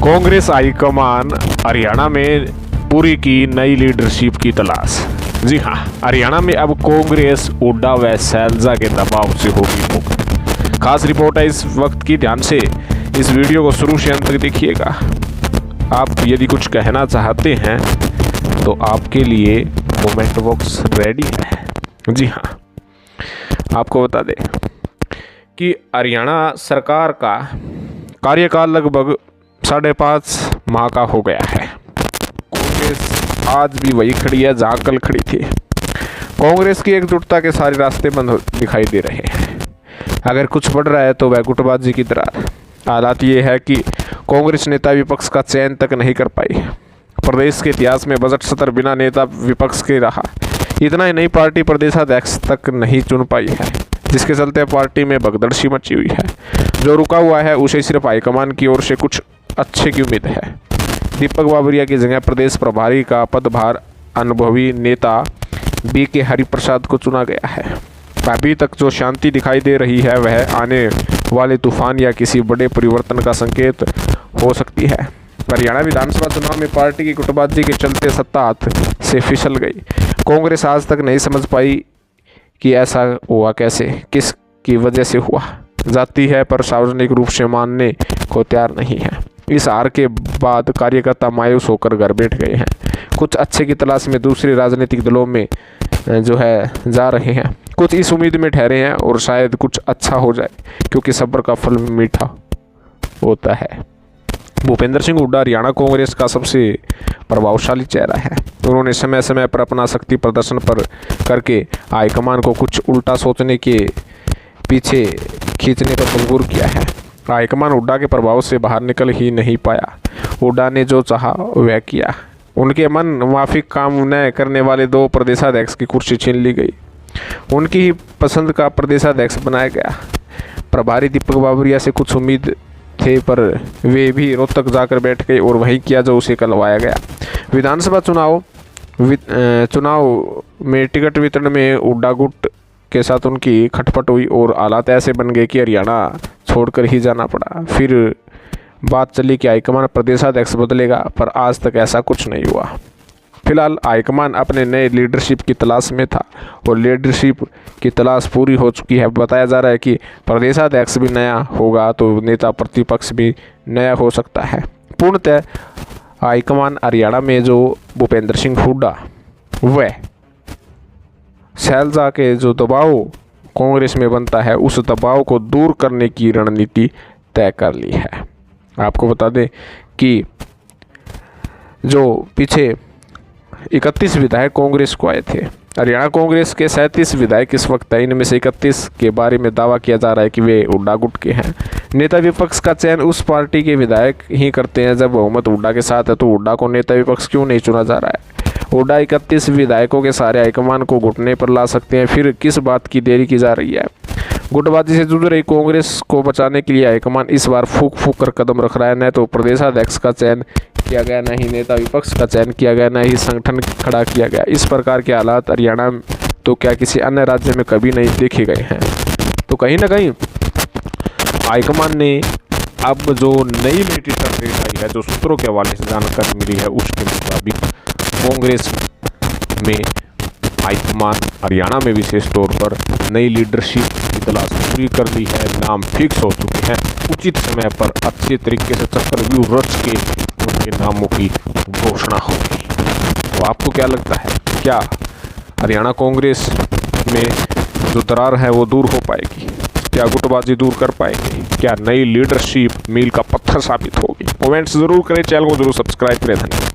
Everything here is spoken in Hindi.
कांग्रेस हाईकमान हरियाणा में पूरी की नई लीडरशिप की तलाश। जी हां, हरियाणा में अब कांग्रेस हुड्डा व शैलजा के दबाव से होगी मुक्त। खास रिपोर्ट है इस वक्त की, ध्यान से इस वीडियो को शुरू से अंत तक देखिएगा। आप यदि कुछ कहना चाहते हैं तो आपके लिए मोमेंट बॉक्स रेडी है। जी हाँ, आपको बता दें कि हरियाणा सरकार का कार्यकाल लगभग 5.5 माह का हो गया है। कांग्रेस आज भी वही खड़ी है जहाँ कल खड़ी थी। कांग्रेस की एकजुटता के सारे रास्ते बंद दिखाई दे रहे हैं। अगर कुछ बढ़ रहा है तो वह गुटबाजी की दरार। हालात ये है कि कांग्रेस नेता विपक्ष का चयन तक नहीं कर पाई। प्रदेश के इतिहास में बजट सत्र बिना नेता विपक्ष के रहा। इतना ही नहीं, पार्टी प्रदेशाध्यक्ष तक नहीं चुन पाई है, जिसके चलते पार्टी में भगदड़ मची हुई है। जो रुका हुआ है उसे सिर्फ हाईकमान की ओर से कुछ अच्छे की उम्मीद है। दीपक बाबरिया की जगह प्रदेश प्रभारी का पदभार अनुभवी नेता बीके हरिप्रसाद को चुना गया है। अभी तक जो शांति दिखाई दे रही है वह आने वाले तूफान या किसी बड़े परिवर्तन का संकेत हो सकती है। हरियाणा विधानसभा चुनाव में पार्टी की गुटबाजी के चलते सत्ता हाथ से फिसल गई। कांग्रेस आज तक नहीं समझ पाई कि ऐसा हुआ कैसे, किसकी वजह से हुआ। जाती है पर सार्वजनिक रूप से मानने को तैयार नहीं है। इस हार के बाद कार्यकर्ता मायूस होकर घर बैठ गए हैं। कुछ अच्छे की तलाश में दूसरे राजनीतिक दलों में जो है जा रहे हैं। कुछ इस उम्मीद में ठहरे हैं और शायद कुछ अच्छा हो जाए, क्योंकि सब्र का फल मीठा होता है। भूपेंद्र सिंह हुड्डा हरियाणा कांग्रेस का सबसे प्रभावशाली चेहरा है। उन्होंने समय समय पर अपना शक्ति प्रदर्शन पर करके हाईकमान को कुछ उल्टा सोचने के पीछे खींचने पर मजबूर किया है। हाईकमान हुड्डा के प्रभाव से बाहर निकल ही नहीं पाया। हुड्डा ने जो चाहा वह किया। उनके मन मुवाफिक काम न करने वाले 2 प्रदेशाध्यक्ष की कुर्सी छीन ली गई। उनकी ही पसंद का प्रदेशाध्यक्ष बनाया गया। प्रभारी दीपक बाबरिया से कुछ उम्मीद थे, पर वे भी रोहतक जाकर बैठ गए और वही किया जो उसे करवाया गया। विधानसभा चुनाव में टिकट वितरण में हुड्डा गुट के साथ उनकी खटपट हुई और हालात ऐसे बन गए कि हरियाणा छोड़कर ही जाना पड़ा। फिर बात चली कि हाईकमान प्रदेशाध्यक्ष बदलेगा, पर आज तक ऐसा कुछ नहीं हुआ। फिलहाल हाईकमान अपने नए लीडरशिप की तलाश में था और लीडरशिप की तलाश पूरी हो चुकी है। बताया जा रहा है कि प्रदेशाध्यक्ष भी नया होगा तो नेता प्रतिपक्ष भी नया हो सकता है। पूर्णतः हाईकमान हरियाणा में जो भूपेंद्र सिंह हुड्डा व शैलजा के जो दबाव कांग्रेस में बनता है, उस दबाव को दूर करने की रणनीति तय कर ली है। आपको बता दें कि जो पीछे 31 विधायक कांग्रेस को आए थे, हरियाणा कांग्रेस के 37 विधायक इस वक्त है। इनमें से 31 के बारे में दावा किया जा रहा है कि वे हुड्डा गुट के हैं। नेता विपक्ष का चयन उस पार्टी के विधायक ही करते हैं जब बहुमत हुड्डा के साथ है, तो हुड्डा को नेता विपक्ष क्यों नहीं चुना जा रहा है? हुड्डा 31 विधायकों के सारे हाईकमान को घुटने पर ला सकते हैं। फिर किस बात की देरी की जा रही है? गुटबाजी से जूझ रही कांग्रेस को बचाने के लिए हाईकमान इस बार फूक फूक कर कदम रख रहा है। न तो प्रदेशाध्यक्ष का चयन किया गया, न ही नेता विपक्ष का चयन किया गया, न ही संगठन खड़ा किया गया। इस प्रकार के हालात हरियाणा तो क्या किसी अन्य राज्य में कभी नहीं देखे गए हैं। तो कहीं ना कहीं हाईकमान ने अब जो नई लेटेस्ट अपडेट आई है, जो सूत्रों के हवाले से जानकारी मिली है, उसके मुताबिक कांग्रेस में हाईकमान हरियाणा में विशेष तौर पर नई लीडरशिप की तलाश पूरी कर ली है। नाम फिक्स हो चुके हैं। उचित समय पर अच्छे तरीके से चक्रव्यूह रच के उनके नामों की घोषणा होगी। तो आपको क्या लगता है, क्या हरियाणा कांग्रेस में जो दरार है वो दूर हो पाएगी? क्या गुटबाजी दूर कर पाएंगे? क्या नई लीडरशिप मील का पत्थर साबित होगी? कमेंट्स जरूर करें, चैनल को जरूर सब्सक्राइब करें। धन्यवाद।